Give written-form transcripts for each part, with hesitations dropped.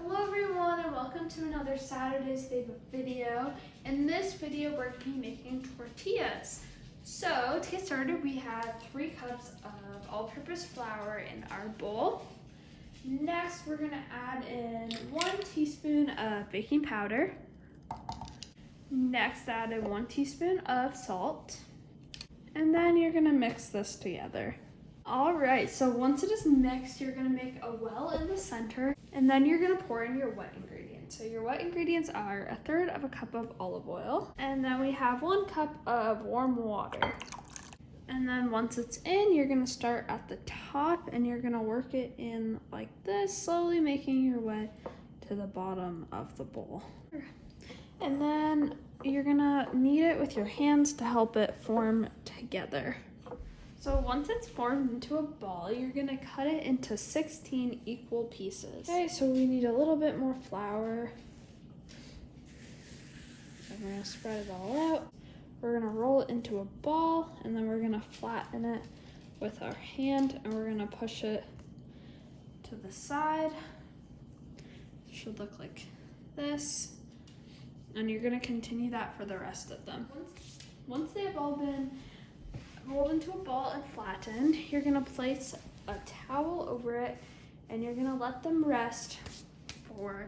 Hello everyone and welcome to another Saturday's Favorite video. In this video we're going to be making tortillas. So to get started we have 3 cups of all-purpose flour in our bowl. Next we're going to add in 1 teaspoon of baking powder. Next add in 1 teaspoon of salt. And then you're going to mix this together. Alright, so once it is mixed, you're going to make a well in the center, and then you're going to pour in your wet ingredients. So your wet ingredients are 1/3 cup of olive oil, and then we have 1 cup of warm water. And then once it's in, you're going to start at the top, and you're going to work it in like this, slowly making your way to the bottom of the bowl. And then you're going to knead it with your hands to help it form together. So once it's formed into a ball, you're gonna cut it into 16 equal pieces. Okay, so we need a little bit more flour. And we're gonna spread it all out. We're gonna roll it into a ball, and then we're gonna flatten it with our hand, and we're gonna push it to the side. It should look like this. And you're gonna continue that for the rest of them. Once they have all been rolled into a ball and flattened, you're gonna place a towel over it and you're gonna let them rest for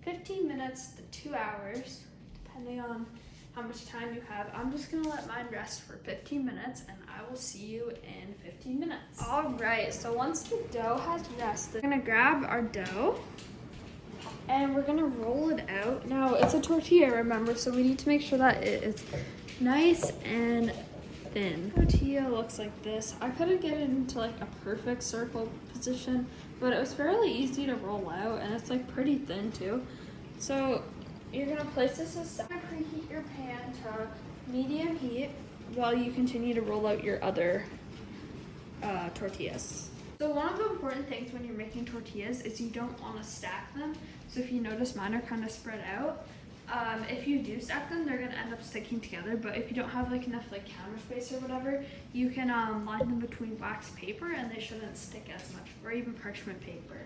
15 minutes to 2 hours, depending on how much time you have. I'm just gonna let mine rest for 15 minutes and I will see you in 15 minutes. All right, so once the dough has rested, we're gonna grab our dough and we're gonna roll it out. Now it's a tortilla, remember, so we need to make sure that it is nice and thin. Tortilla looks like this. I couldn't get it into like a perfect circle position, but it was fairly easy to roll out, and it's like pretty thin too. So you're gonna place this aside. Preheat your pan to medium heat while you continue to roll out your other tortillas. So one of the important things when you're making tortillas is you don't want to stack them. So if you notice, mine are kind of spread out. If you do stack them, they're gonna end up sticking together, but if you don't have like enough like counter space or whatever, you can line them between wax paper and they shouldn't stick as much, or even parchment paper.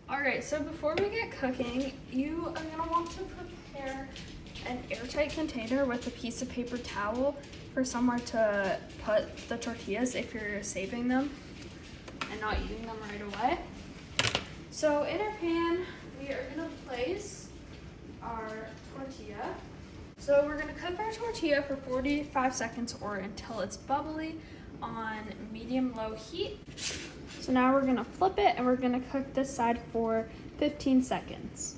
Alright, so before we get cooking, you are gonna want to prepare an airtight container with a piece of paper towel for somewhere to put the tortillas if you're saving them and not eating them right away. So in our pan, we are gonna place our tortilla. So we're gonna cook our tortilla for 45 seconds or until it's bubbly on medium-low heat. So now we're gonna flip it and we're gonna cook this side for 15 seconds.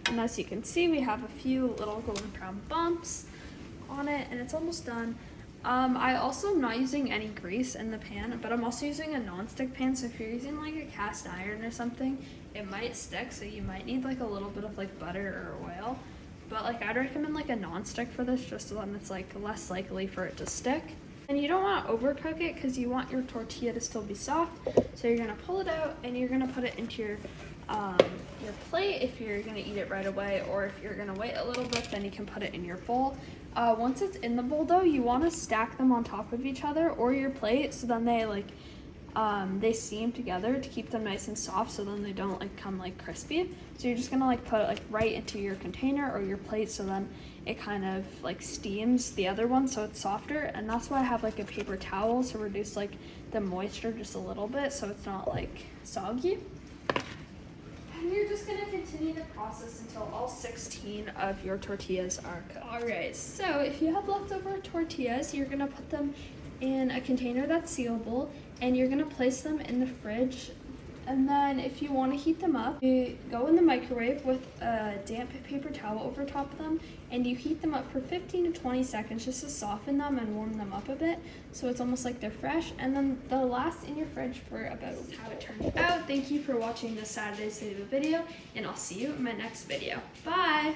And as you can see, we have a few little golden brown bumps on it and it's almost done. I also am not using any grease in the pan, but I'm also using a non-stick pan, so if you're using like a cast iron or something, it might stick, so you might need like a little bit of like butter or oil. But like I'd recommend like a non-stick for this, just so then it's like less likely for it to stick. And you don't want to overcook it because you want your tortilla to still be soft. So you're gonna pull it out and you're gonna put it into your plate if you're gonna eat it right away, or if you're gonna wait a little bit, then you can put it in your bowl. Once it's in the bowl though, you want to stack them on top of each other or your plate, so then they like they steam together to keep them nice and soft, so then they don't like come like crispy. So you're just gonna like put it like right into your container or your plate, so then it kind of like steams the other one so it's softer. And that's why I have like a paper towel to reduce like the moisture just a little bit so it's not like soggy. And you're just gonna continue the process until all 16 of your tortillas are cooked. Alright, so if you have leftover tortillas, you're gonna put them in a container that's sealable and you're gonna place them in the fridge. And then if you want to heat them up, you go in the microwave with a damp paper towel over top of them and you heat them up for 15 to 20 seconds just to soften them and warm them up a bit, so it's almost like they're fresh, and then they'll last in your fridge for about a week. How it turned out. Thank you for watching this Saturday's video, and I'll see you in my next video. Bye!